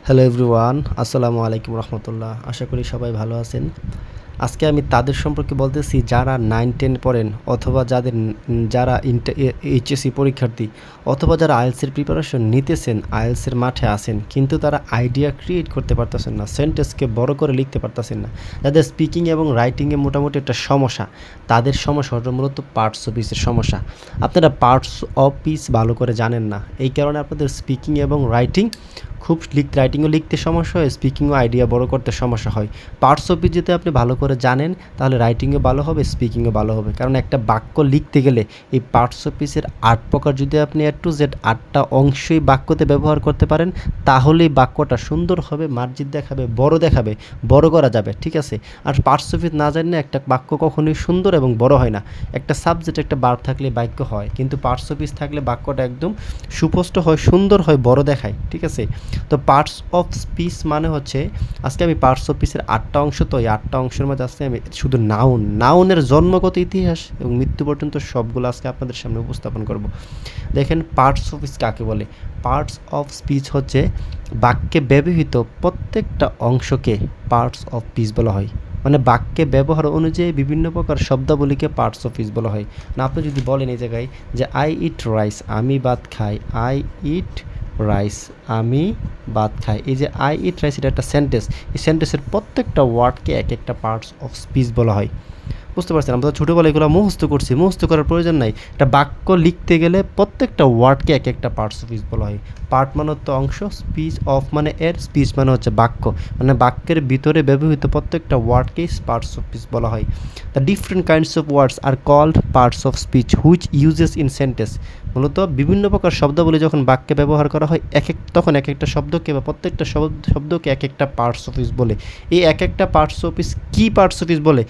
Hello everyone, আসসালামু আলাইকুম রহমতুল্লাহ। আশা করি সবাই ভালো আছেন। আজকে আমি তাদের সম্পর্কে বলতেছি যারা 9-10 পড়েন অথবা যারা এইচএসসি পরীক্ষার্থী অথবা যারা আইএলসের প্রিপারেশন নিতেছেন, আইএলসের মাঠে আছেন কিন্তু তারা আইডিয়া ক্রিয়েট করতে পারতেছেন না, সেন্টেন্সকে বড় করে লিখতে পারতেছেন না, যাদের স্পিকিং এবং রাইটিংয়ে মোটামুটি একটা সমস্যা, তাদের সমস্যা হলো মূলত পার্টস অফ স্পিচের সমস্যা। আপনারা পার্টস অফ স্পিচ ভালো করে জানেন না, এই কারণে আপনাদের স্পিকিং এবং রাইটিংও লিখতে সমস্যা হয়, স্পিকিংও আইডিয়া বড় করতে সমস্যা হয়। পার্টস অফ স্পিচ যদি আপনি ভালো করে জানেন তাহলে রাইটিংও ভালো হবে, স্পিকিংও ভালো হবে। কারণ একটা বাক্য লিখতে গেলে এই পার্টস অফ স্পিচের 8 প্রকার যদি আপনি A to Z 8টা অংশই বাক্যতে ব্যবহার করতে পারেন তাহলেই বাক্যটা সুন্দর হবে, মার্জিত দেখাবে, বড় করা যাবে, ঠিক আছে। আর পার্টস অফ স্পিচ না জানলে একটা বাক্য কখনোই সুন্দর এবং বড় হয় না। একটা সাবজেক্ট একটা ভার্ব থাকলে বাক্য হয়, কিন্তু পার্টস অফ স্পিচ থাকলে বাক্যটা একদম সুস্পষ্ট হয়, সুন্দর হয়, বড় দেখায়, ঠিক আছে। তো পার্টস অফ স্পিচ মানে হচ্ছে, আজকে আমি পার্টস অফ স্পিচের 8টা অংশ, তো এই 8টা অংশের মধ্যে আজকে আমি শুধু নাউনের জন্মগত ইতিহাস এবং মৃত্যু পর্যন্ত সবগুলো আজকে আপনাদের সামনে উপস্থাপন করব। দেখেন পার্টস অফ স্পিচ কাকে বলে। পার্টস অফ স্পিচ হচ্ছে বাক্যে ব্যবহৃত প্রত্যেকটা অংশকে পার্টস অফ স্পিচ বলা হয়। মানে বাক্যে ব্যবহার অনুযায়ী বিভিন্ন প্রকার শব্দাবলীকে পার্টস অফ স্পিচ বলা হয়। না, আপনি যদি বলেন এই জায়গায় যে আই ইট রাইস, আমি ভাত খাই, আই ইট রাইস, আমি ভাত খাই, এই যে আই ইট রাইস এটা একটা সেন্টেন্স, এই সেন্টেন্সের প্রত্যেকটা ওয়ার্ডকে এক একটা পার্টস অফ স্পিচ বলা হয়। বুঝতে পারছেন? আমরা তো ছোটোবেলায় এগুলো মুখস্থ করছি, মুখস্থ করার প্রয়োজন নাই। একটা বাক্য লিখতে গেলে প্রত্যেকটা ওয়ার্ডকে এক একটা পার্টস অফ স্পিচ বলা হয়। পার্ট মানে হচ্ছে অংশ, স্পিচ অফ মানে এর, স্পিচ মানে হচ্ছে বাক্য, মানে বাক্যের ভিতরে ব্যবহৃত প্রত্যেকটা ওয়ার্ডকেই পার্টস অফ স্পিচ বলা হয়। The different kinds of words are called parts of speech which uses in sentence. মূলত বিভিন্ন প্রকার শব্দাবলী যখন বাক্যে ব্যবহার করা হয় তখন এক একটা শব্দকে বা প্রত্যেকটা শব্দকে এক একটা পার্টস অফ স্পিচ বলে। এই এক একটা পার্টস অফ স্পিচ কী পার্টস অফ স্পিচ বলে,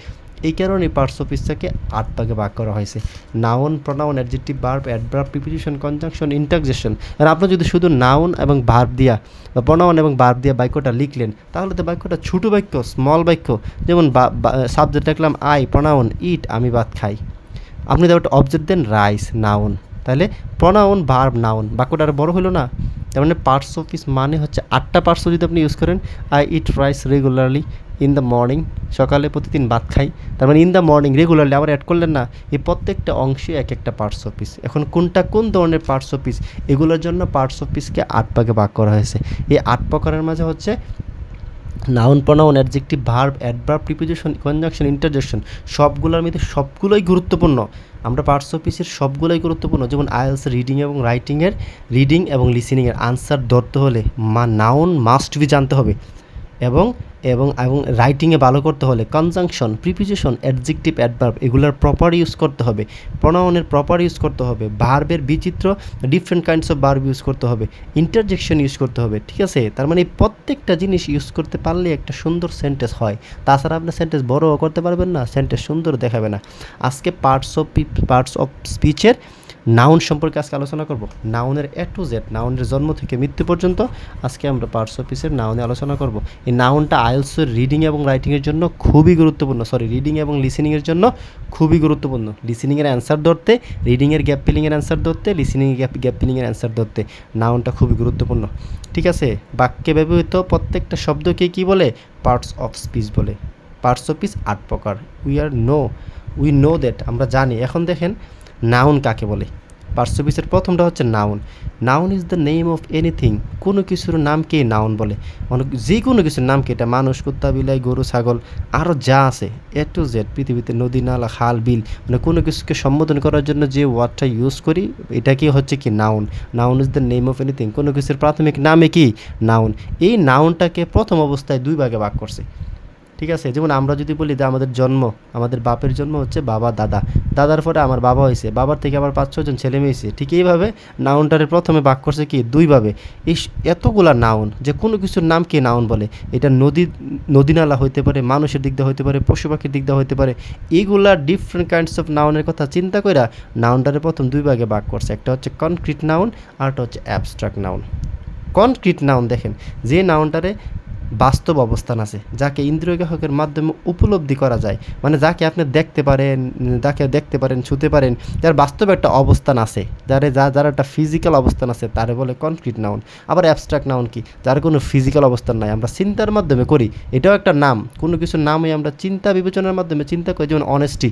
এই কারণে পার্টস অফ স্পিচটাকে 8 ভাগে ভাগ করা হয়েছে। Noun, pronoun, adjective, verb, adverb, preposition, conjunction, interjection. আর আপনি যদি শুধু নাউন এবং ভার্ব দিয়া বা প্রনাউন এবং ভার্ব দিয়া বাক্যটা লিখলেন তাহলে তো বাক্যটা ছোটো বাক্য, স্মল বাক্য। যেমন সাবজেক্ট লিখলাম আই, প্রনাউন ইট, আমি ভাত খাই। আপনি তো একটা অবজেক্ট দেন রাইস, নাউন, তাহলে প্রনাউন, ভার্ব, নাউন, বাক্যটা আর বড় হলো না। তার মানে পার্টস অফ স্পিচ মানে হচ্ছে 8টা পার্টস যদি আপনি ইউজ করেন, I eat rice regularly in the morning, সকালে প্রতিদিন ভাত খাই, তার মানে ইন দ্য মর্নিং রেগুলারলি আবার অ্যাড করলেন না, এই প্রত্যেকটা অংশে এক একটা পার্টস অফ স্পিচ। এখন কোন ধরনের পার্টস অফ স্পিচ, এগুলোর জন্য পার্টস অফ স্পিচকে 8 ভাগে ভাগ করা হয়েছে। এই 8 প্রকারের মাঝে হচ্ছে noun, pronoun, adjective, verb, adverb, preposition, conjunction, interjection, সবগুলোর মধ্যে সবগুলোই গুরুত্বপূর্ণ। আমরা পার্টস অফ স্পিচের সবগুলোই গুরুত্বপূর্ণ। যেমন আইএলস রিডিং এবং রাইটিংয়ের, রিডিং এবং লিসেনিংয়ের আনসার ধরতে হলে নাউন মাস্ট বি জানতে হবে, এবং এবং এবং রাইটিংয়ে ভালো করতে হলে কনজাংশন, প্রিপোজিশন, অ্যাডজেক্টিভ, অ্যাডভার্ব এগুলোর প্রপার ইউজ করতে হবে, প্রনাউনের প্রপার ইউজ করতে হবে, ভার্বের বিচিত্র different kinds of verb use করতে হবে, ইন্টারজেকশন ইউজ করতে হবে, ঠিক আছে। তার মানে প্রত্যেকটা জিনিস ইউজ করতে পারলে একটা সুন্দর সেন্টেন্স হয়। তাছাড়া আপনি সেন্টেন্স বড়ও করতে পারবেন না, সেন্টেন্স সুন্দর দেখাবে না। আজকে পার্টস অফ স্পিচের নাউন সম্পর্কে আজকে আলোচনা করব। নাউনের A to Z, নাউনের জন্ম থেকে মৃত্যু পর্যন্ত আজকে আমরা পার্টস অফ স্পিচের নাউনে আলোচনা করব। এই নাউনটা আইএলটিএসের রিডিং এবং রাইটিংয়ের জন্য খুবই গুরুত্বপূর্ণ, রিডিং এবং লিসেনিংয়ের জন্য খুবই গুরুত্বপূর্ণ। লিসেনিংয়ের অ্যান্সার ধরতে, রিডিংয়ের গ্যাপ ফিলিংয়ের অ্যান্সার ধরতে, লিসেনিংয়ের গ্যাপ ফিলিংয়ের অ্যান্সার ধরতে নাউনটা খুবই গুরুত্বপূর্ণ, ঠিক আছে। বাক্যে ব্যবহৃত প্রত্যেকটা শব্দকে কী বলে? পার্টস অফ স্পিচ বলে। পার্টস অফ স্পিচ 8 প্রকার। উই নো দ্যাট, আমরা জানি। এখন দেখেন নাউন কাকে বলে। পার্টস অফ স্পিচের প্রথমটা হচ্ছে noun. Noun is the name of anything, কোনো কিছুর নামকে নাউন বলে। যে কোনো কিছুর নামকে, এটা মানুষ, কুত্তা, বিলাই, গরু, ছাগল, আরও যা আছে A to Z পৃথিবীতে, নদী, নালা, খাল, বিল, মানে কোনো কিছুকে সম্বোধন করার জন্য যে ওয়ার্ডটা ইউজ করি এটাকে হচ্ছে কি noun. Noun is the name of anything, কোনো কিছুর প্রাথমিক নামে কি নাউন। এই নাউনটাকে প্রথম অবস্থায় 2 ভাগে ভাগ করছে, ঠিক আছে। যেমন আমরা যদি বলি যে আমাদের বাপের জন্ম হচ্ছে বাবা, দাদার পরে আমার বাবা হয়েছে, বাবার থেকে আবার 5-6 জন ছেলে মেয়ে হয়েছে, ঠিক এইভাবে নাউনটারে প্রথমে ভাগ করছে কি 2 ভাবে। এই এতগুলা নাউন, যে কোনো কিছুর নামকে নাউন বলে। এটা নদী নালা হইতে পারে, মানুষের দিক দিয়ে হইতে পারে, পশু পাখির দিক দিয়ে হইতে পারে। এইগুলা ডিফারেন্ট কাইন্ডস অফ নাউনের কথা চিন্তা কইরা নাউনটারে প্রথম 2 ভাগে ভাগ করছে। একটা হচ্ছে কনক্রিট নাউন আর একটা হচ্ছে অ্যাবস্ট্রাক্ট নাউন। কনক্রিট নাউন দেখেন, যে নাউনটারে বাস্তব অবস্থান আছে, যাকে ইন্দ্রিয়গ্রাহকের মাধ্যমে উপলব্ধি করা যায়, মানে যাকে আপনি দেখতে পারেন ছুঁতে পারেন, যার বাস্তবে একটা অবস্থান আছে, যার একটা ফিজিক্যাল অবস্থান আছে, তারে বলে কনক্রিট নাউন। আবার অ্যাবস্ট্রাক্ট নাউন কি, যার কোনো ফিজিক্যাল অবস্থান নাই, আমরা চিন্তার মাধ্যমে করি, এটাও একটা নাম। কোনো কিছুর নামই আমরা চিন্তা বিবেচনার মাধ্যমে চিন্তা করি, যেমন honesty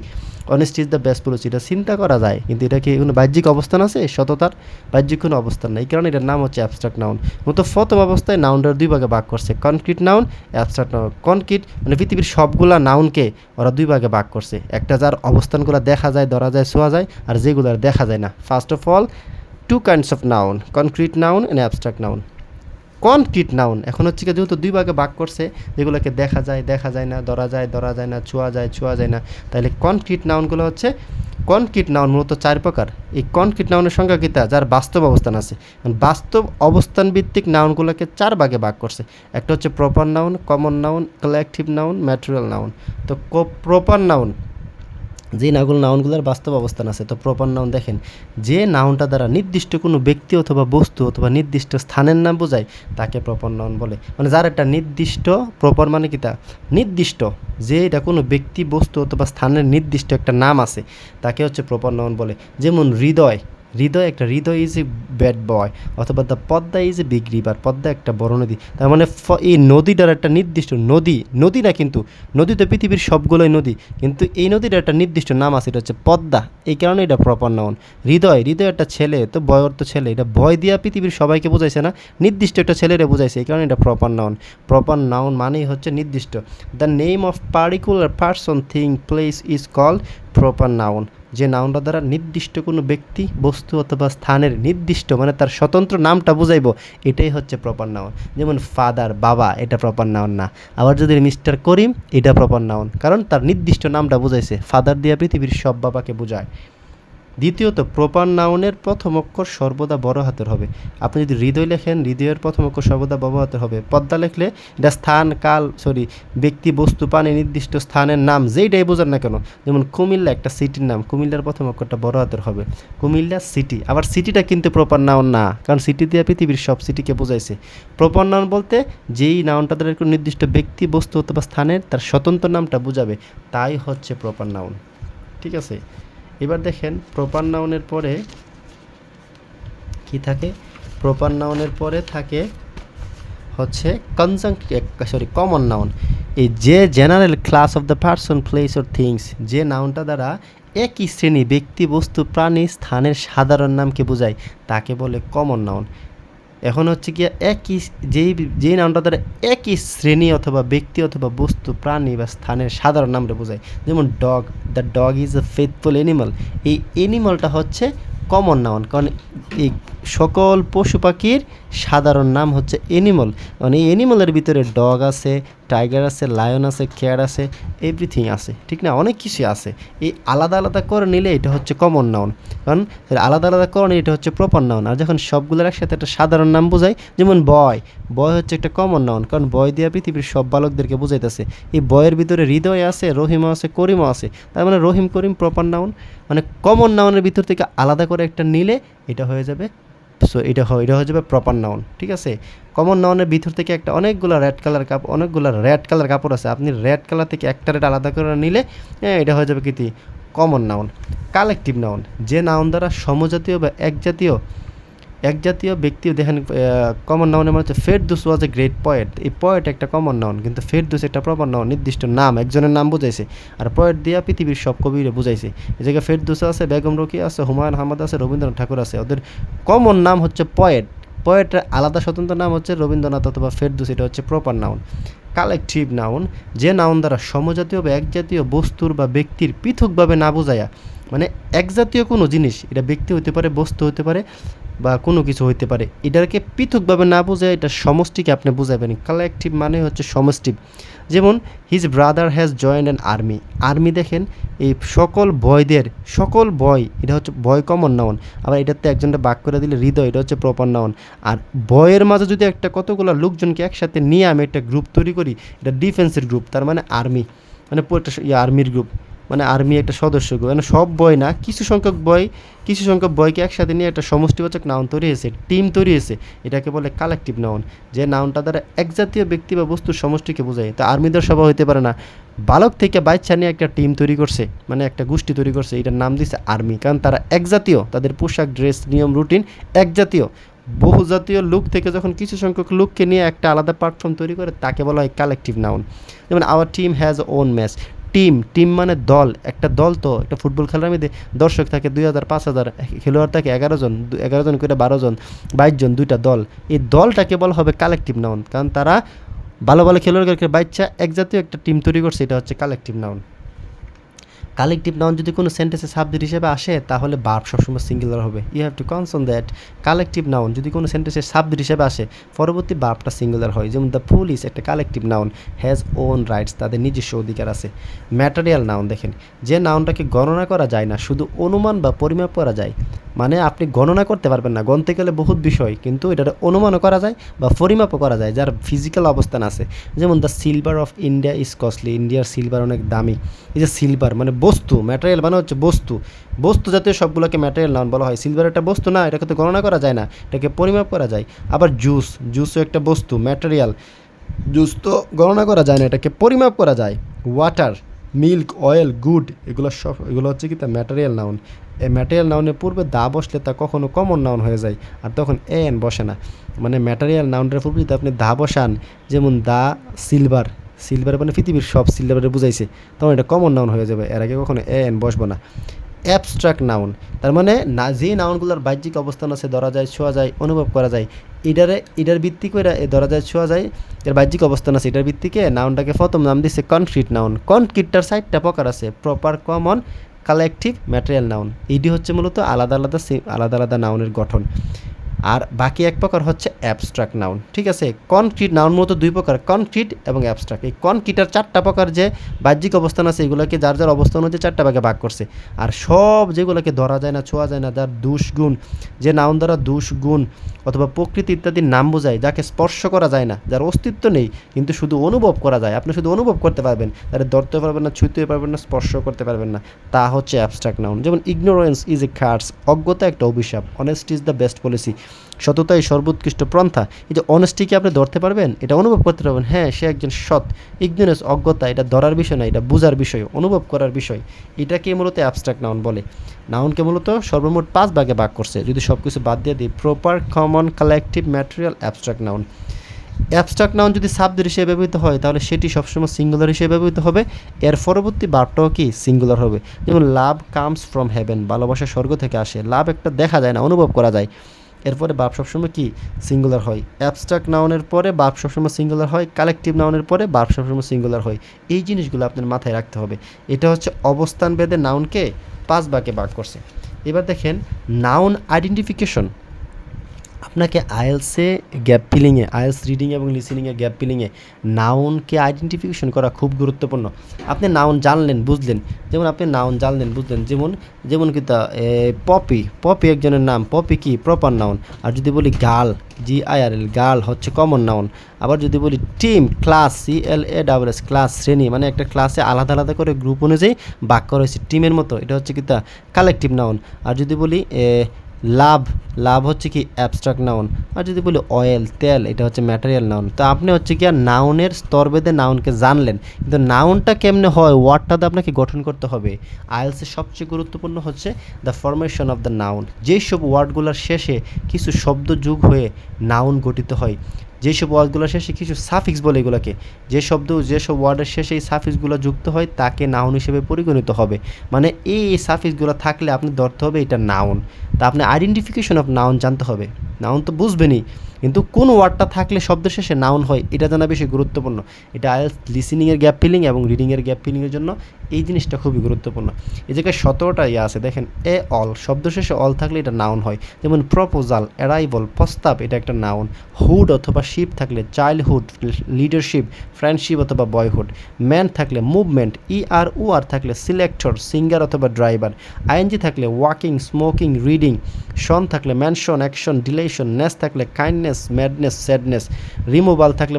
is the best policy, এটা চিন্তা করা যায়, কিন্তু এটা কি কোনো বাহ্যিক অবস্থান আছে? সততার বাহ্যিক কোনো অবস্থান নেই, এই কারণে এটার নাম হচ্ছে অ্যাবস্ট্রাক্ট নাউন। মতো প্রথম অবস্থায় নাউনটার দুই ভাগে ভাগ করছে, concrete noun, abstract noun. Concrete মানে পৃথিবীর সবগুলা নাউনকে ওরা দুই ভাগে ভাগ করছে, একটা যার অবস্থানগুলো দেখা যায়, ধরা যায়, ছোঁয়া যায়, আর যেগুলো দেখা যায় না। First of all, two kinds of noun, concrete noun and abstract noun. Concrete noun এখন হচ্ছে কি, যেহেতু দুই ভাগে ভাগ করছে, যেগুলোকে দেখা যায় না, ধরা যায় না, ছোঁয়া যায় না, তাহলে কনক্রিট নাউনগুলো হচ্ছে, কনক্রিট নাউন মূলত চার প্রকার। এই কনক্রিট নাউনের সংখ্যা কীটা, যার বাস্তব অবস্থান আছে। বাস্তব অবস্থান ভিত্তিক নাউনগুলোকে চার ভাগে ভাগ করছে, একটা হচ্ছে proper noun, common noun, collective noun, material noun. তো প্রপার নাউন, যে নাউনগুলোর বাস্তব অবস্থান আছে। তো প্রপার নাউন দেখেন, যে নাউনটা দ্বারা নির্দিষ্ট কোনো ব্যক্তি অথবা বস্তু অথবা নির্দিষ্ট স্থানের নাম বোঝায়, তাকে প্রপার নাউন বলে। মানে যার একটা নির্দিষ্ট, প্রপার মানে কি, তা নির্দিষ্ট, যে এটা কোনো ব্যক্তি বস্তু অথবা স্থানের নির্দিষ্ট একটা নাম আছে, তাকে হচ্ছে প্রপার নাউন বলে। যেমন হৃদয়, হৃদয় ইজ এ ব্যাড বয়, অথবা the Padma is a big river, Padma একটা বড় নদী। তার মানে এই নদীটার একটা নির্দিষ্ট নদী না, কিন্তু নদী তো পৃথিবীর সবগুলোই নদী, কিন্তু এই নদীটার একটা নির্দিষ্ট নাম আছে, এটা হচ্ছে পদ্মা, এই কারণে এটা প্রপার নাউন। হৃদয় একটা ছেলে, তো বয়র তো ছেলে, এটা ভয় দিয়া পৃথিবীর সবাইকে বোঝাইছে না, নির্দিষ্ট একটা ছেলেরে বোঝাইছে, এই কারণে এটা প্রপার নাউন। প্রপার নাউন মানেই হচ্ছে নির্দিষ্ট। The name of particular person, thing, place is called proper noun. যে নাউনটা দ্বারা নির্দিষ্ট কোনো ব্যক্তি, বস্তু অথবা স্থানের নির্দিষ্ট, মানে তার স্বতন্ত্র নামটা বুঝাইব, এটাই হচ্ছে প্রপার নাউন। যেমন ফাদার, বাবা, এটা প্রপার নাউন না। আবার যদি মিস্টার করিম, এটা প্রপার নাউন, কারণ তার নির্দিষ্ট নামটা বুঝাইছে। ফাদার দিয়ে পৃথিবীর সব বাবাকে বোঝায়। দ্বিতীয়ত, প্রপার নাউনের প্রথম অক্ষর সর্বদা বড় হাতের হবে। আপনি যদি হৃদয় লেখেন, হৃদয়ের প্রথম অক্ষর সর্বদা বড় হাতের হবে। পদ্মা লিখলে এটা স্থান, কাল, ব্যক্তি, বস্তু, প্রাণী, নির্দিষ্ট স্থানের নাম যেইটাই বোঝান না কেন। যেমন কুমিল্লা একটা সিটির নাম, কুমিল্লার প্রথম অক্ষরটা বড় হাতের হবে, কুমিল্লা সিটি। আবার সিটিটা কিন্তু প্রপার নাউন না, কারণ সিটি দিয়ে পৃথিবীর সব সিটিকে বোঝাইছে। প্রপার নাউন বলতে যেই নাউনটা দ্বারা কোনো নির্দিষ্ট ব্যক্তি, বস্তু অথবা স্থানের তার স্বতন্ত্র নামটা বোঝাবে, তাই হচ্ছে প্রপার নাউন। ঠিক আছে, এবার দেখেন প্রপার নাউনের পরে কি থাকে। প্রপার নাউনের পরে থাকে হচ্ছে কমন নাউন। এই যে general class of the person, place or things, যে নাউনটা দ্বারা একই শ্রেণী, ব্যক্তি, বস্তু, প্রাণী, স্থানের সাধারণ নামকে বোঝায়, তাকে বলে কমন নাউন। এখন হচ্ছে কি, যেই নামটা দ্বারা একই শ্রেণী অথবা ব্যক্তি অথবা বস্তু, প্রাণী বা স্থানের সাধারণ নামটা বোঝায়। যেমন dog, the dog is a faithful animal, এই অ্যানিমালটা হচ্ছে কমন নাউন, কারণ এই সকল পশু পাখির সাধারণ নাম হচ্ছে অ্যানিমাল। কারণ এই অ্যানিমালের ভিতরে ডগ আছে, টাইগার আছে, লায়ন আছে, ক্যাট আছে, এভরিথিং আছে, ঠিক না, অনেক কিছু আছে। এই আলাদা আলাদা করে নিলে এটা হচ্ছে কমন নাউন, কারণ আলাদা আলাদা করে নিলে এটা হচ্ছে প্রপার নাউন। আর যখন সবগুলোর একসাথে একটা সাধারণ নাম বোঝায়, যেমন বয় হচ্ছে একটা কমন নাউন, কারণ বয় দিয়ে পৃথিবীর সব বালকদেরকে বোঝাইতেছে। এই বয়ের ভিতরে হৃদয় আছে, রহিমও আছে, করিমও আছে, তার মানে রহিম, করিম প্রপার নাউন। মানে কমন নাউনের ভিতর থেকে আলাদা করে একটা নিলে এটা হয়ে যাবে, এটা হয়ে যাবে প্রপার নাউন। ঠিক আছে, কমন নাউনের ভিতর থেকে একটা অনেকগুলো রেড কালার কাপড় আছে, আপনি রেড কালার থেকে একটা রেড আলাদা করে নিলে এটা হয়ে যাবে কি, কমন নাউন। কালেকটিভ নাউন, যে নাউন দ্বারা সমজাতীয় বা একজাতীয় ব্যক্তিও দেখেন। কমন নাউনের মানে হচ্ছে ফেরদৌস ওয়াজ এ গ্রেট পয়েট, এই পয়েট একটা কমন নাউন, কিন্তু ফেরদৌস একটা প্রপার নাউন, নির্দিষ্ট নাম, একজনের নাম বুঝাইছে। আর পয়েট দিয়া পৃথিবীর সব কবিরে বুঝাইছে। এই জায়গায় ফেরদৌস আছে, বেগম রোকেয়া আছে, হুমায়ুন আহমদ আছে, রবীন্দ্রনাথ ঠাকুর আছে, ওদের কমন নাম হচ্ছে পয়েট। পয়েটের আলাদা স্বতন্ত্র নাম হচ্ছে রবীন্দ্রনাথ অথবা ফেরদৌস, এটা হচ্ছে প্রপার নাউন। কালেকটিভ নাউন, যে নাউন দ্বারা সমজাতীয় বা একজাতীয় বস্তুর বা ব্যক্তির পৃথকভাবে না বোঝায়া, মানে একজাতীয় কোনো জিনিস, এটা ব্যক্তি হতে পারে, বস্তু হতে পারে, বা কোনো কিছু হইতে পারে, এটাকে পৃথকভাবে না বোঝায়, এটা সমষ্টিকে আপনি বুঝাবেন। কালেকটিভ মানে হচ্ছে সমষ্টি। যেমন his brother has joined an army, army দেখেন এই সকল বয়, এটা হচ্ছে বয় কমন নাউন। আবার এটাতে একজনটা বাক করে দিলে হৃদয়, এটা হচ্ছে প্রপার নাউন। আর বয়ের মাঝে যদি একটা কতগুলো লোকজনকে একসাথে নিয়ে আমি একটা গ্রুপ তৈরি করি, এটা ডিফেন্সের গ্রুপ, তার মানে আর্মি, মানে আর্মির গ্রুপ। মানে আর্মি একটা সদস্য মানে সব বয় না, কিছু সংখ্যক বয়কে একসাথে নিয়ে একটা সমষ্টিবাচক নাউন তৈরি হয়েছে, টিম তৈরি হয়েছে, এটাকে বলে কালেকটিভ নাউন। যে নাউনটা দ্বারা এক জাতীয় ব্যক্তি বা বস্তুর সমষ্টিকে বোঝায়। তো আর্মিদের সভা হইতে পারে না, বালক থেকে বাচ্চা নিয়ে একটা টিম তৈরি করছে, মানে একটা গোষ্ঠী তৈরি করছে, এটার নাম দিচ্ছে আর্মি, কারণ তারা এক জাতীয়, তাদের পোশাক, ড্রেস, নিয়ম, রুটিন এক জাতীয়। বহুজাতীয় লোক থেকে যখন কিছু সংখ্যক লোককে নিয়ে একটা আলাদা প্ল্যাটফর্ম তৈরি করে, তাকে বলা হয় কালেকটিভ নাউন। যেমন our team has won match. Team মানে দল, একটা দল, তো একটা ফুটবল খেলার মধ্যে দর্শক থাকে 2000 5000, খেলোয়াড় থাকে 11 জন, 11 জন করে 12 জন 22 জন, দুইটা দল। এই দলটাকে বলা হবে কালেকটিভ নাউন, কারণ তারা ভালো ভালো খেলোয়াড়কে বাচ্চা এক জাতীয় একটা টিম তৈরি করছে, এটা হচ্ছে কালেকটিভ নাউন। কালেকটিভ নাউন যদি কোনো সেন্টেন্সে সাবজেক্ট হিসেবে আসে, তাহলে ভার্ব সবসময় সিঙ্গুলার হবে। You have to concern that collective noun যদি কোনো সেন্টেন্সে সাবজেক্ট হিসেবে আসে, পরবর্তী ভার্বটা সিঙ্গুলার হয়। যেমন দ্য পুলিশ একটা collective noun, has won rights, তাদের নিজস্ব অধিকার আছে। ম্যাটেরিয়াল নাউন দেখেন, যে নাউনটাকে গণনা করা যায় না, শুধু অনুমান বা পরিমাপ করা যায়, মানে আপনি গণনা করতে পারবেন না, গণতে গেলে বহুত বিষয়, কিন্তু এটা অনুমানও করা যায় বা পরিমাপও করা যায়, যার ফিজিক্যাল অবস্থান আছে। যেমন the silver of India is costly, ইন্ডিয়ার সিলভার অনেক দামি। এই যে সিলভার মানে বস্তু, ম্যাটেরিয়াল মানে হচ্ছে বস্তু জাতীয় সবগুলোকে ম্যাটেরিয়াল নাউন বলা হয়। সিলভার একটা বস্তু না, এটাকে তো গণনা করা যায় না, এটাকে পরিমাপ করা যায়। আবার জুসও একটা বস্তু, ম্যাটেরিয়াল, জুস তো গণনা করা যায় না, এটাকে পরিমাপ করা যায়। ওয়াটার, মিল্ক, অয়েল, গুড, এগুলো হচ্ছে কি তা ম্যাটেরিয়াল নাউন। এই ম্যাটেরিয়াল নাউনের পূর্বে দা বসলে তা কখনো কমন নাউন হয়ে যায়, আর তখন এন বসে না। মানে ম্যাটেরিয়াল নাউনের পূর্বে যদি আপনি দা বসান, যেমন দা সিলভার মানে পৃথিবীর সব সিলভারে বুঝাইছে, তখন এটা কমন নাউন হয়ে যাবে, এর আগে কখনো এন বসবো না। অ্যাবস্ট্রাক্ট নাউন, তার মানে না, যে নাউনগুলোর বাহ্যিক অবস্থান আছে, ধরা যায়, ছোঁয়া যায়, অনুভব করা যায়, এটার ভিত্তি করে ধরা যায়, ছোঁয়া যায়, এর বাহ্যিক অবস্থান আছে, এটার ভিত্তিকে নাউনটাকে প্রথম নাম দিচ্ছে কনক্রিট নাউন। কনক্রিটটার 4টা প্রকার আছে, proper, common, collective, material noun. এইটি হচ্ছে মূলত আলাদা আলাদা নাউনের গঠন। আর বাকি এক প্রকার হচ্ছে অ্যাবস্ট্রাক্ট নাউন। ঠিক আছে, কনক্রিট নাউন মূলত 2 প্রকার, কনক্রিট এবং অ্যাবস্ট্রাক্ট। এই কনক্রিটের 4টা প্রকার, যে বাহ্যিক অবস্থান আছে, এগুলোকে যার যার অবস্থান হচ্ছে 4টা ভাগে ভাগ করছে। আর সব যেগুলোকে ধরা যায় না, ছোঁয়া যায় না, যার গুণ, যে নাউন দ্বারা গুণ অথবা প্রকৃতি ইত্যাদির নাম বোঝায়, যাকে স্পর্শ করা যায় না, যার অস্তিত্ব নেই, কিন্তু শুধু অনুভব করা যায়, আপনি শুধু অনুভব করতে পারবেন, তাহলে ধরতে পারবেন না, ছুঁতে পারবেন না, স্পর্শ করতে পারবেন না, তা হচ্ছে অ্যাবস্ট্রাক্ট নাউন। যেমন ইগনোরেন্স ইজ এ কার্স, অজ্ঞতা একটা অভিশাপ। Honesty is the best policy, সততাই সর্বোৎকৃষ্ট পন্থা। এই যে অনেস্টিকে আপনি ধরতে পারবেন, এটা অনুভব করতে পারবেন, হ্যাঁ সে একজন সৎ। ইগনোরেন্স, অজ্ঞতা, এটা ধরার বিষয় না, এটা বোঝার বিষয়, অনুভব করার বিষয়। এটাকে মূলত অ্যাবস্ট্রাক্ট নাউন বলে। নাউনকে মূলত সর্বমোট 5 ভাগে ভাগ করছে, যদি সব কিছু বাদ দিয়ে দিই: proper, common, collective, material, abstract noun. Abstract noun যদি সাবজেক্ট হিসেবে ব্যবহৃত হয়, তাহলে সেটি সবসময় সিঙ্গুলার হিসেবে ব্যবহৃত হবে, এর পরবর্তী ভার্বটাও কি সিঙ্গুলার হবে। যেমন লাভ কামস ফ্রম হেভেন, ভালোবাসা স্বর্গ থেকে আসে। লাভ একটা দেখা যায় না, অনুভব করা যায়, এরপরে ভার্ব সবসময় কি সিঙ্গুলার হয়। অ্যাবস্ট্রাক্ট নাউনের পরে ভার্ব সবসময় সিঙ্গুলার হয়, কালেকটিভ নাউনের পরে ভার্ব সবসময় সিঙ্গুলার হয়। এই জিনিসগুলো আপনার মাথায় রাখতে হবে। এটা হচ্ছে অবস্থান ভেদে নাউনকে 5 ভাগে ভাগ করছে। এবার দেখেন নাউন আইডেন্টিফিকেশন। আপনাকে আইএলসে গ্যাপ ফিলিংয়ে, আইএলস রিডিং এবং লিসেনিংয়ে গ্যাপ ফিলিংয়ে নাউনকে আইডেন্টিফিকেশন করা খুব গুরুত্বপূর্ণ। আপনি নাউন জানলেন, বুঝলেন, যেমন আপনি নাউন জানলেন, বুঝলেন, যেমন কি তা পপি একজনের নাম, পপি কি প্রপার নাউন। আর যদি বলি গার্ল, GIRL, গার্ল হচ্ছে কমন নাউন। আবার যদি বলি টিম, ক্লাস, CLASS, ক্লাস শ্রেণী, মানে একটা ক্লাসে আলাদা আলাদা করে গ্রুপ অনুযায়ী ভাগ করা হয়েছে টিমের মতো, এটা হচ্ছে কি তা কালেকটিভ নাউন। আর যদি বলি লাভ হচ্ছে কি অ্যাবস্ট্রাক্ট নাউন। আর যদি বলি অয়েল, তেল, এটা হচ্ছে ম্যাটেরিয়াল নাউন। তো আপনি হচ্ছে কি আর নাউনের স্তরভেদে নাউনকে জানলেন, কিন্তু নাউনটা কেমনে হয়, ওয়ার্ডটাতে আপনাকে গঠন করতে হবে। আইএলসের সবচেয়ে গুরুত্বপূর্ণ হচ্ছে the formation of the noun. যেই সব ওয়ার্ডগুলোর শেষে কিছু শব্দ যোগ হয়ে নাউন গঠিত হয়, যেসব ওয়ার্ডগুলোর শেষে কিছু সাফিক্স বলে এগুলোকে, যেসব ওয়ার্ডের শেষে এই সাফিক্সগুলো যুক্ত হয়, তাকে নাউন হিসেবে পরিগণিত হবে। মানে এই সাফিক্সগুলো থাকলে আপনি ধরতে হবে এটা নাউন। তা আপনি আইডেন্টিফিকেশন অফ নাউন জানতে হবে। নাউন তো বুঝবেনই, কিন্তু কোন ওয়ার্ডটা থাকলে শব্দ শেষে নাউন হয়, এটা জানা বেশি গুরুত্বপূর্ণ। এটা আইএলস লিসেনিংয়ের গ্যাপ ফিলিং এবং রিডিংয়ের গ্যাপ ফিলিংয়ের জন্য এই জিনিসটা খুবই গুরুত্বপূর্ণ। এই জায়গায় 17টা আছে দেখেন। অল, শব্দ শেষে অল থাকলে এটা নাউন হয়। যেমন প্রপোজাল, অ্যারাইভাল, প্রস্তাব, এটা একটা নাউন। হুড অথবা শিপ থাকলে চাইল্ডহুড, লিডারশিপ, ফ্রেন্ডশিপ অথবা বয়হুড। ম্যান থাকলে মুভমেন্ট, ER থাকলে সিলেক্টর, সিঙ্গার অথবা ড্রাইভার। ING থাকলে ওয়াকিং, স্মোকিং, রিডিং। শন থাকলে ম্যানশন, অ্যাকশন, ডিলেশন। নেস থাকলে কাইন্ডনেস, ম্যাডনেস, স্যাডনেস। রিমুভাল থাকলে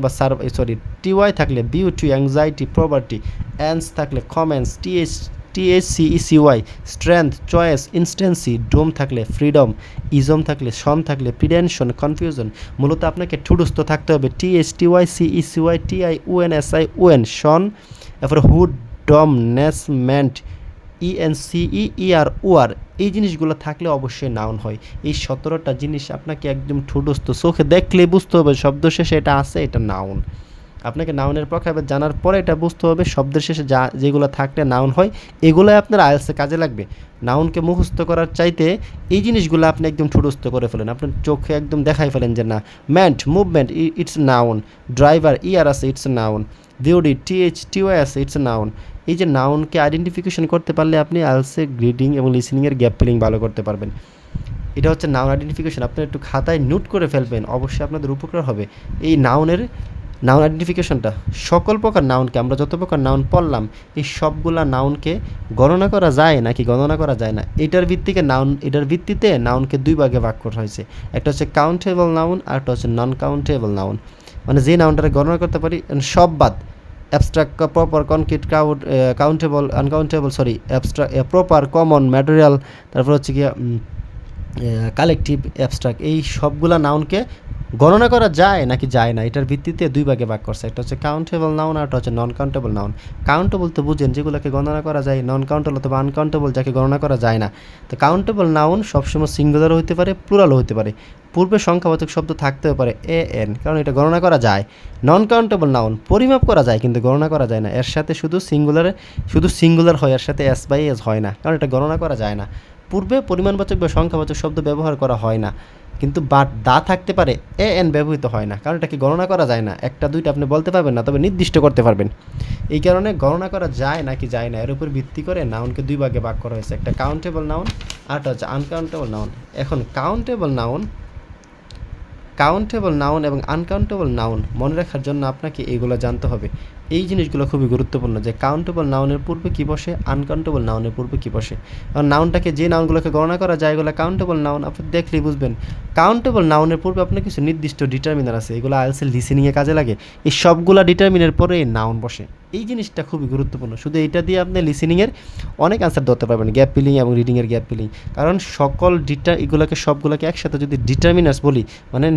TY থাকলে বিউটি, অ্যাংজাইটি, প্রপার্টি। অ্যান্স থাকলে কমেন্স, THCECY, স্ট্রেংথ, চয়েস, ইনস্ট্যান্সি, ডোম থাকলে ফ্রিডম, ইজম থাকলে শন থাকলে প্রিডেনশন, কনফিউশন। মূলত আপনাকে ঠুডস্থ থাকতে হবে THTYCECY TIUNSIUN, শন, তারপরে হুড, ডম, নেসমেন্ট, ENCEER, এই জিনিসগুলো থাকলে অবশ্যই নাউন হয়। এই 17টা জিনিস আপনাকে একদম ঠুডস্থ চোখে দেখলে বুঝতে হবে শব্দ শেষে এটা আছে, এটা নাউন। আপনাকে নাউনের প্রকারভেদ জানার পরে এটা বুঝতে হবে শব্দের শেষে যেগুলো থাকলে নাউন হয় এগুলোই আপনার আইএলসে কাজে লাগবে। নাউনকে মুখস্থ করার চাইতে এই জিনিসগুলো আপনি একদম ঠুডস্থ করে ফেলেন, আপনার চোখে একদম দেখাই ফেলেন যে না, ম্যান্ট মুভমেন্ট ইটস নাউন, ড্রাইভার ইয়ার আছে ইটস নাউন, বিউডি THTY আছে ইটস নাউন। এই যে নাউনকে আইডেন্টিফিকেশন করতে পারলে আপনি আইএলসে রিডিং এবং লিসেনিংয়ের গ্যাপ ফিলিং ভালো করতে পারবেন। এটা হচ্ছে নাউন আইডেন্টিফিকেশন, আপনি একটু খাতায় নোট করে ফেলবেন, অবশ্যই আপনাদের উপকার হবে। এই নাউন আইডেন্টিফিকেশনটা সকল প্রকার নাউনকে, আমরা যত প্রকার নাউন পড়লাম এই সবগুলা নাউনকে গণনা করা যায় নাকি গণনা করা যায় না, এটার ভিত্তিতে নাউনকে দুই ভাগে ভাগ করা হয়েছে। একটা হচ্ছে কাউন্টেবল নাউন আর একটা হচ্ছে নন কাউন্টেবল নাউন। মানে যে নাউনটাকে গণনা করতে পারি সব বাদ, abstract, proper, concrete, countable, uncountable, proper, common, material, তারপর হচ্ছে গিয়ে কালেকটিভ, অ্যাবস্ট্রাক্ট, এই সবগুলা নাউনকে গণনা করা যায় নাকি যায় না এটার ভিত্তিতে দুই ভাগে ভাগ করছে। একটা হচ্ছে কাউন্টেবল নাউন আর একটা হচ্ছে নন কাউন্টেবল নাউন। কাউন্টেবল তো বুঝেন যেগুলোকে গণনা করা যায়, নন কাউন্টেবল অথবা আনকাউন্টেবল যাকে গণনা করা যায় না। তো কাউন্টেবল নাউন সবসময় সিঙ্গুলারও হতে পারে, প্লুরালও হতে পারে, পূর্বে সংখ্যাবাচক শব্দ থাকতেও পারে AN, কারণ এটা গণনা করা যায়। নন কাউন্টেবল নাউন পরিমাপ করা যায় কিন্তু গণনা করা যায় না, এর সাথে শুধু সিঙ্গুলার হয়, এর সাথে S/S হয় না, কারণ এটা গণনা করা যায় না। পূর্বে পরিমাণবাচক বা সংখ্যাবাচক শব্দ ব্যবহার করা হয় না, কিন্তু বাট দা থাকতে পারে, AN ব্যবহৃত হয় না, কারণ এটাকে গণনা করা যায় না। একটা দুইটা আপনি বলতে পারবেন না, তবে নির্দিষ্ট করতে পারবেন। এই কারণে গণনা করা যায় নাকি যায় না এর উপর ভিত্তি করে নাউনকে দুই ভাগে ভাগ করা হয়েছে, একটা কাউন্টেবল নাউন আর একটা হচ্ছে আনকাউন্টেবল নাউন। এখন কাউন্টেবল নাউন এবং আনকাউন্টেবল নাউন মনে রাখার জন্য আপনাকে এইগুলো জানতে হবে। এই জিনিসগুলো খুবই গুরুত্বপূর্ণ যে কাউন্টেবল নাউনের পূর্বে কী বসে, আনকাউন্টেবল নাউনের পূর্বে কী বসে। কারণ নাউনটাকে যে নাউনগুলোকে গণনা করা যায় এগুলো কাউন্টেবল নাউন, আপনি দেখলেই বুঝবেন। কাউন্টেবল নাউনের পূর্বে আপনার কিছু নির্দিষ্ট ডিটারমিনার আছে, এগুলো আইএলসের লিসেনিংয়ে কাজে লাগে। এই সবগুলা ডিটারমিনের পরে নাউন বসে, এই জিনিসটা খুবই গুরুত্বপূর্ণ। শুধু এইটা দিয়ে আপনি লিসেনিংয়ের অনেক আনসার ধরতে পারবেন, গ্যাপ ফিলিং এবং রিডিংয়ের গ্যাপ ফিলিং। কারণ সবগুলোকে একসাথে যদি ডিটারমিনার্স বলি, মানে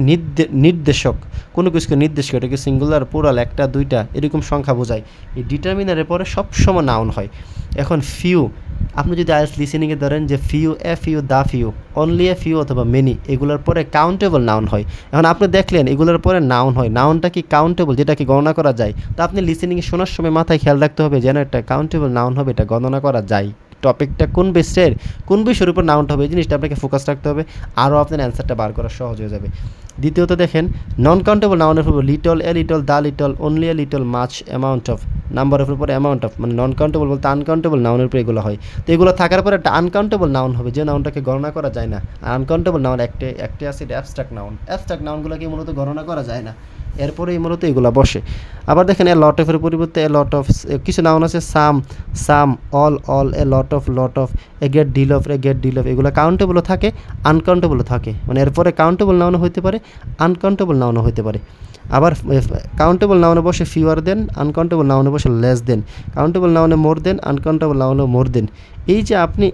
নির্দেশক, কোনো কিছুকে নির্দেশক, এটাকে সিঙ্গুলার, প্লুরাল, একটা দুইটা এরকম সংখ্যা বোঝায়। এই ডিটারমিনারের পরে সবসময় নাউন হয়। এখন ফিউ, আপনি যদি আইএলস লিসেনিংয়ে ধরেন যে few, the few, only a few অথবা মেনি, এগুলোর পরে কাউন্টেবল নাউন হয়। এখন আপনি দেখলেন এগুলোর পরে নাউন হয়, নাউনটা কি কাউন্টেবল, যেটাকে গণনা করা যায়। তো আপনি লিসেনিংয়ে শোনার সময় মাথায় খেয়াল রাখতে হবে যেন একটা কাউন্টেবল নাউন হবে, এটা গণনা করা যায়। টপিকটা কোন বিষয়ের উপর নাউনটা হবে, এই জিনিসটা আপনাকে ফোকাস রাখতে হবে, আরও আপনার অ্যান্সারটা বার করা সহজ হয়ে যাবে। দ্বিতীয়ত দেখেন নন কাউন্টেবল নাউনের উপর little, a little, the little, only a little, much, amount of, number অফের উপর অ্যামাউন্ট অফ, মানে নন কাউন্টেবল বলতে আনকাউন্টেবল নাউনের উপর এগুলো হয়। তো এগুলো থাকার পরে একটা আনকাউন্টেবল নাউন হবে যে নাউনটাকে গণনা করা যায় না। আর আনকাউন্টেবল নাউন একটা আছে অ্যাবস্ট্রাক্ট নাউনগুলোকে মূলত গণনা করা যায় না, এরপরেই মূলত এগুলো বসে। আবার দেখেন এ লট অফের পরিবর্তে এ লট অফ, কিছু নাউন আছে some, all, a lot of, a great deal of, এগুলো কাউন্টেবলও থাকে, আনকাউন্টেবলও থাকে। মানে এরপরে কাউন্টেবল নাউনও হইতে পারে, আনকাউন্টেবল নাউনও হইতে পারে। আবার কাউন্টেবল নাউনে বসে ফিওয়ার দেন, আনকাউন্টেবল নাউনে বসে লেস দেন, কাউন্টেবল নাউনে মোর দেন, আনকাউন্টেবল নাউনে মোর দেন। এই যে আপনি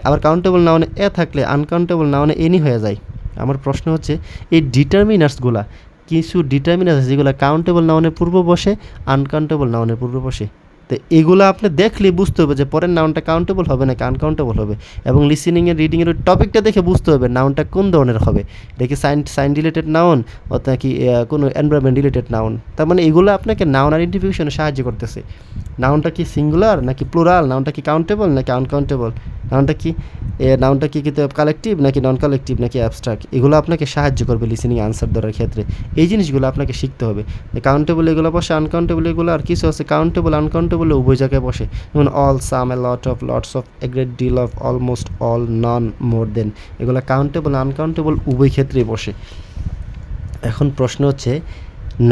আবার কাউন্টেবল নাউনে এ থাকলে আনকাউন্টেবল নাউনে এনি হয়ে যায়। আমার প্রশ্ন হচ্ছে এই ডিটারমিনার্সগুলা, কিছু ডিটারমিনার আছে যেগুলো কাউন্টেবল নাউনের পূর্ব বসে, আনকাউন্টেবল নাউনের পূর্ব বসে। তো এগুলো আপনি দেখলে বুঝতে হবে যে পরের নাউনটা কাউন্টেবল হবে নাকি আনকাউন্টেবল হবে, এবং লিসেনিংয়ের রিডিংয়ের টপিকটা দেখে বুঝতে হবে নাউনটা কোন ধরনের হবে। এটা কি সাইন রিলেটেড নাউন অথবা কি কোনো এনভায়রনমেন্ট রিলেটেড নাউন। তার মানে এগুলো আপনাকে নাউন আইডেন্টিফিকেশনে সাহায্য করতেছে। নাউনটা কি সিঙ্গুলার নাকি প্লুরাল, নাউনটা কি কাউন্টেবল নাকি আনকাউন্টেবল, নাউনটা কি কালেকটিভ নাকি নন কালেকটিভ নাকি অ্যাবস্ট্রাক্ট, এগুলো আপনাকে সাহায্য করবে লিসেনিং আনসার ধরার ক্ষেত্রে। এই জিনিসগুলো আপনাকে শিখতে হবে। কাউন্টেবল এগুলো বসে, আনকাউন্টেবল এগুলো, আর কিছু আছে কাউন্টেবল আনকাউন্টেবল উভয় জায়গায় বসে, যেমন all, some, a lot of, lots of, a great deal of, almost all, none, more than, এগুলো কাউন্টেবল আনকাউন্টেবল উভয় ক্ষেত্রেই বসে। এখন প্রশ্ন হচ্ছে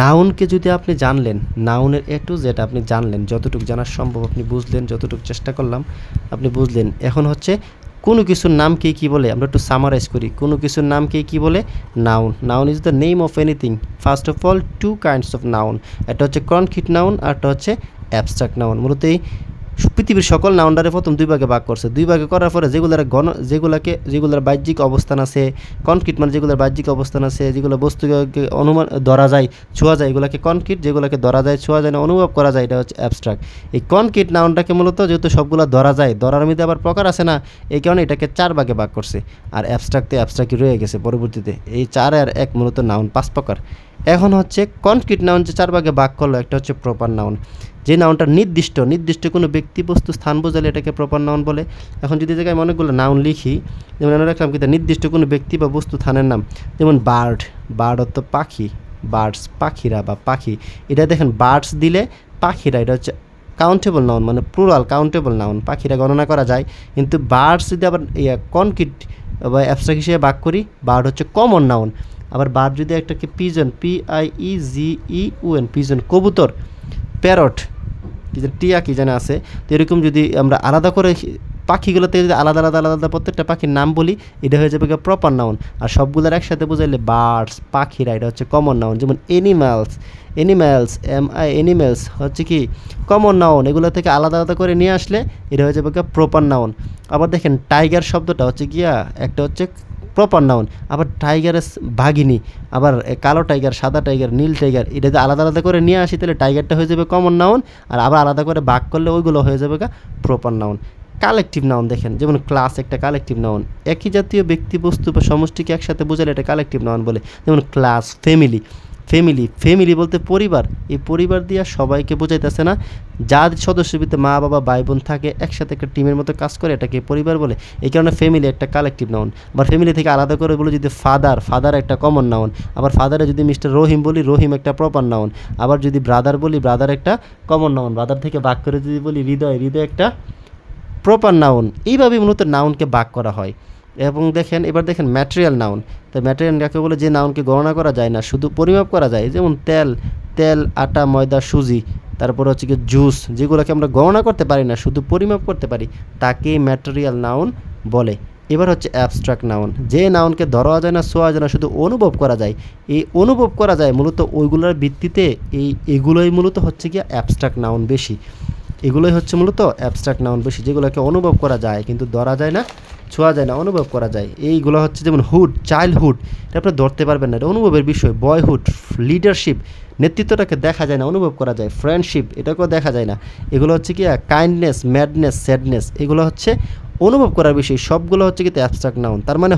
নাউনকে যদি আপনি জানলেন, নাউনের A to Z আপনি জানলেন, যতটুকু জানার সম্ভব আপনি বুঝলেন, যতটুকু চেষ্টা করলাম আপনি বুঝলেন। এখন হচ্ছে কোনো কিছুর নামকে কী বলে, আমরা একটু সামারাইজ করি। কোনো কিছুর নামকে কী বলে, noun is the name of anything. First of all two kinds of noun, একটা হচ্ছে কনক্রিট নাউন আর একটা হচ্ছে অ্যাবস্ট্রাক্ট নাউন। মূলত এই পৃথিবীর সকল নাউন্ডারে প্রথম দুই ভাগে ভাগ করছে। দুই ভাগে করার পরে যেগুলার বাহ্যিক অবস্থান আছে, কনক্রিট মানে যেগুলোর বাহ্যিক অবস্থান আছে, যেগুলো বস্তুকে অনুমান ধরা যায়, ছোঁয়া যায়, এগুলোকে কনক্রিট, যেগুলোকে ধরা যায়, ছোঁয়া যায় না, অনুভব করা যায়, এটা হচ্ছে অ্যাবস্ট্রাক্ট। এই কনক্রিট নাউনটাকে মূলত যেহেতু সবগুলো ধরা যায়, ধরার মধ্যে আবার প্রকার আছে না, এই কারণে এটাকে 4 ভাগে ভাগ করছে। আর অ্যাবস্ট্রাক্টই রয়ে গেছে পরবর্তীতে। এই 4 আর 1 মূলত নাউন 5 প্রকার। এখন হচ্ছে কনক্রিট নাউন যে 4 ভাগে ভাগ করলো, একটা হচ্ছে প্রপার নাউন, যে নাউনটা নির্দিষ্ট কোনো ব্যক্তি বস্তু স্থান বোঝালে এটাকে প্রপার নাউন বলে। এখন যদি জায়গায় আমি অনেকগুলো নাউন লিখি, যেমন আমি রাখলাম কিন্তু নির্দিষ্ট কোনো ব্যক্তি বা বস্তু স্থানের নাম, যেমন বার্ড অর্থ পাখি, বার্ডস পাখিরা বা পাখি, এটা দেখেন বার্ডস দিলে পাখিরা, এটা হচ্ছে কাউন্টেবল নাউন, মানে প্লুরাল কাউন্টেবল নাউন, পাখিরা গণনা করা যায়। কিন্তু বার্ডস যদি আবার কনক্রিট বা অ্যাবস্ট্রাক্ট হিসেবে ভাগ করি, বার্ড হচ্ছে কমন নাউন। আবার বার্ড যদি একটাকে পিজন, PIEGEUN, পিজন কবুতর, প্যারট, কি যেন টিয়া কি যেন আছে, তো এরকম যদি আমরা আলাদা করে পাখিগুলোতে যদি আলাদা প্রত্যেকটা পাখির নাম বলি, এটা হয়ে যাবে প্রপার নাউন। আর সবগুলোর একসাথে বোঝাইলে বার্ডস পাখিরা, এটা হচ্ছে কমন নাউন। যেমন অ্যানিম্যালস হচ্ছে কি কমন নাউন, এগুলো থেকে আলাদা করে নিয়ে আসলে এটা হয়ে যাবে প্রপার নাউন। আবার দেখেন টাইগার শব্দটা হচ্ছে গিয়া একটা হচ্ছে প্রপার নাউন। আবার টাইগারের ভাগিনী, আবার কালো টাইগার, সাদা টাইগার, নীল টাইগার, এটা যদি আলাদা করে নিয়ে আসি তাহলে টাইগারটা হয়ে যাবে কমন নাউন। আর আবার আলাদা করে ভাগ করলে ওইগুলো হয়ে যাবে প্রপার নাউন। কালেকটিভ নাউন দেখেন, যেমন ক্লাস একটা কালেকটিভ নাউন, একই জাতীয় ব্যক্তি বস্তু বা সমষ্টিকে একসাথে বোঝালে এটা কালেকটিভ নাউন বলে। যেমন ক্লাস, ফ্যামিলি বলতে পরিবার, এই পরিবার দিয়ে সবাইকে বোঝাইতেছে না, যার সদস্যের ভিতরে মা বাবা ভাই বোন থাকে, একসাথে একটা টিমের মতো কাজ করে, এটাকে পরিবার বলে। এই কারণে ফ্যামিলি একটা কালেকটিভ নাউন। আবার ফ্যামিলি থেকে আলাদা করে বলে যদি ফাদার একটা কমন নাউন। আবার ফাদারে যদি মিস্টার রহিম বলি, রহিম একটা প্রপার নাউন। আবার যদি ব্রাদার বলি, ব্রাদার একটা কমন নাউন। ব্রাদার থেকে ভাগ করে যদি বলি হৃদয় একটা প্রপার নাউন। এইভাবেই মূলত নাউনকে ভাগ করা হয়। এবং এবার দেখেন ম্যাটেরিয়াল নাউন। তো ম্যাটেরিয়াল কাকে বলে, যে নাউনকে গণনা করা যায় না, শুধু পরিমাপ করা যায়। যেমন তেল, আটা, ময়দা, সুজি, তারপর হচ্ছে কি জুস, যেগুলোকে আমরা গণনা করতে পারি না, শুধু পরিমাপ করতে পারি, তাকে ম্যাটেরিয়াল নাউন বলে। এবার হচ্ছে অ্যাবস্ট্রাক্ট নাউন, যে নাউনকে ধরা যায় না, ছোঁয়া যায় না, শুধু অনুভব করা যায়। এই অনুভব করা যায় মূলত ওইগুলোর ভিত্তিতে, এগুলোই মূলত হচ্ছে কি অ্যাবস্ট্রাক্ট নাউন বেশি। এগুলোই হচ্ছে মূলত অ্যাবস্ট্রাক্ট নাউন বেশি, যেগুলোকে অনুভব করা যায় কিন্তু ধরা যায় না, ছোঁয়া যায় না, অনুভব করা যায়। এইগুলো হচ্ছে যেমন চাইল্ডহুড, এটা আপনি ধরতে পারবেন না, এটা অনুভবের বিষয়। বয়হুড, লিডারশিপ, নেতৃত্বটাকে দেখা যায় না, অনুভব করা যায়। ফ্রেন্ডশিপ, এটাকেও দেখা যায় না। এগুলো হচ্ছে কি কাইন্ডনেস, ম্যাডনেস, স্যাডনেস, এগুলো হচ্ছে অনুভব করার বিষয়। সবগুলো হচ্ছে কিন্তু অ্যাবস্ট্রাক্ট নাউন। তার মানে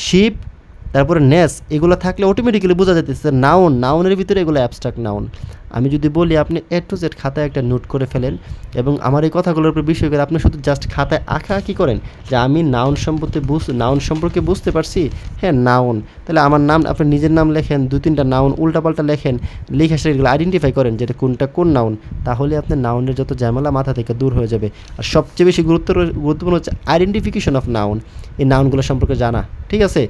শিপ, তারপরে নেস, এগুলো থাকলে অটোমেটিক্যালি বোঝা যাইতেছে নাউনের ভিতরে এগুলো অ্যাবস্ট্রাক্ট নাউন। আমি যদি বলি আপনি A to Z খাতায় একটা নোট করে ফেলেন এবং আমার এই কথাগুলোর উপর বিষয় করে আপনি শুধু জাস্ট খাতায় আঁকি করেন যে আমি নাউন সম্পর্কে বুঝতে পারছি, হ্যাঁ নাউন, তাহলে আমার নাম, আপনি নিজের নাম লেখেন, 2-3টা নাউন উল্টাপাল্টা লেখেন, লিখে সেগুলো আইডেন্টিফাই করেন যেটা কোনটা কোন নাউন, তাহলে আপনার নাউনের যত ঝামেলা মাথা থেকে দূর হয়ে যাবে। আর সবচেয়ে বেশি গুরুত্বপূর্ণ হচ্ছে আইডেন্টিফিকেশন অফ নাউন, এই নাউনগুলো সম্পর্কে জানা। ঠিক আছে,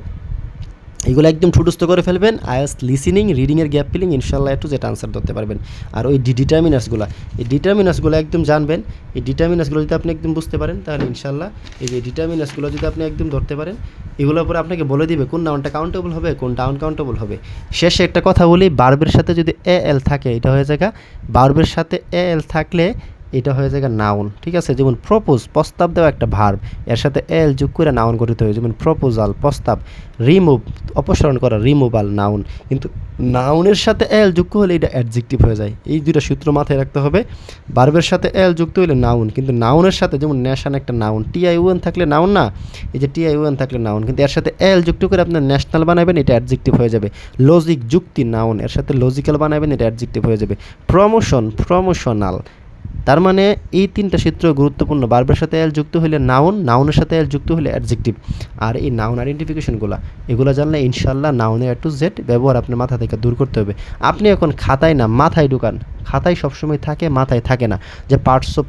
এগুলো একদম ঠুটস্থ করে ফেলবেন। আইএলটিএস লিসেনিং, রিডিংয়ের গ্যাপ ফিলিং, ইনশাল্লাহ একটু যেটা আনসার ধরতে পারবেন। আর ওই ডিটারমিনাসগুলো একদম জানবেন। এই ডিটারমিনাসগুলো যদি আপনি একদম বুঝতে পারেন, তাহলে ইনশাল্লাহ এই যে ডিটারমিনাসগুলো যদি আপনি একদম ধরতে পারেন, এগুলোর পরে আপনাকে বলে দিবে কোন নাউনটা কাউন্টেবল হবে, কোনটা আনকাউন্টেবল হবে। শেষে একটা কথা বলি, ভার্বের সাথে যদি এল থাকে, এটা হয়ে যায় ভার্বের সাথে এল থাকলে এটা হয়ে যায় নাউন। ঠিক আছে, যেমন প্রস্তাব দেওয়া একটা ভার্ব, এর সাথে এল যোগ করে নাউন গঠিত হয়, যেমন প্রপোজাল প্রস্তাব। অপসারণ করা রিমুভাল নাউন। কিন্তু নাউনের সাথে এল যুক্ত হলে এটা অ্যাডজেক্টিভ হয়ে যায়। এই দুইটা সূত্র মাথায় রাখতে হবে। ভার্বের সাথে এল যুক্ত হলে নাউন, কিন্তু নাউনের সাথে, যেমন ন্যাশন একটা নাউন, TION থাকলে নাউন না, এই যে TION থাকলে নাউন, কিন্তু এর সাথে এল যুক্ত করে আপনার ন্যাশনাল বানাবেন, এটা অ্যাডজেক্টিভ হয়ে যাবে। লজিক যুক্তি নাউন, এর সাথে লজিক্যাল বানাবেন, এটা অ্যাডজেক্টিভ হয়ে যাবে। প্রমোশনাল, তার মানে এই 3টা সূত্র গুরুত্বপূর্ণ। ভার্বের সাথে এল যুক্ত হলে নাউন, নাউনের সাথে এল যুক্ত হলে অ্যাডজেক্টিভ। আর এই নাউন আইডেন্টিফিকেশনগুলো এগুলো জানলে ইনশাল্লাহ নাউনের A to Z ব্যবহার আপনার মাথা থেকে দূর করতে হবে। আপনি এখন খাতায় না মাথায় ঢুকান, খাতায় সবসময় থাকে, মাথায় থাকে না। যে parts of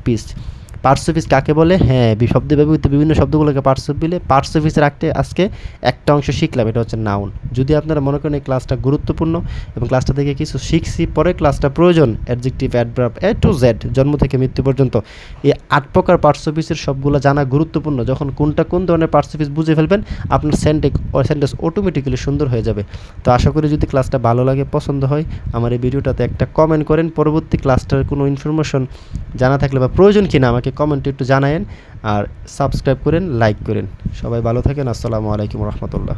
parts of speech কাকে বলে? হ্যাঁ, শব্দে ব্যবহৃত বিভিন্ন শব্দগুলোকে পার্টস অফ বলে। পার্টস অফ স্পিচের আজকে একটা অংশ শিখলাম, এটা হচ্ছে নাউন। যদি আপনারা মনে করেন এই ক্লাসটা গুরুত্বপূর্ণ এবং ক্লাসটা থেকে কিছু শিখছি, পরে ক্লাসটা প্রয়োজন, adjective, adverb, A to Z, জন্ম থেকে মৃত্যু পর্যন্ত এই 8 প্রকার পার্টস অফ স্পিচের সবগুলো জানা গুরুত্বপূর্ণ। যখন কোনটা কোন ধরনের পার্টস অফ স্পিচ বুঝে ফেলবেন, আপনার সেন্টেন্স অটোমেটিক্যালি সুন্দর হয়ে যাবে। তো আশা করি যদি ক্লাসটা ভালো লাগে, পছন্দ হয়, আমার এই ভিডিওটাতে একটা কমেন্ট করেন। পরবর্তী ক্লাসটার কোনো ইনফরমেশন জানা থাকলে বা প্রয়োজন কিনা আমাকে কমেন্টে একটু জানায়েন। আর সাবস্ক্রাইব করেন, লাইক করেন। সবাই ভালো থাকেন। আসসালামু আলাইকুম রহমতুল্লাহ।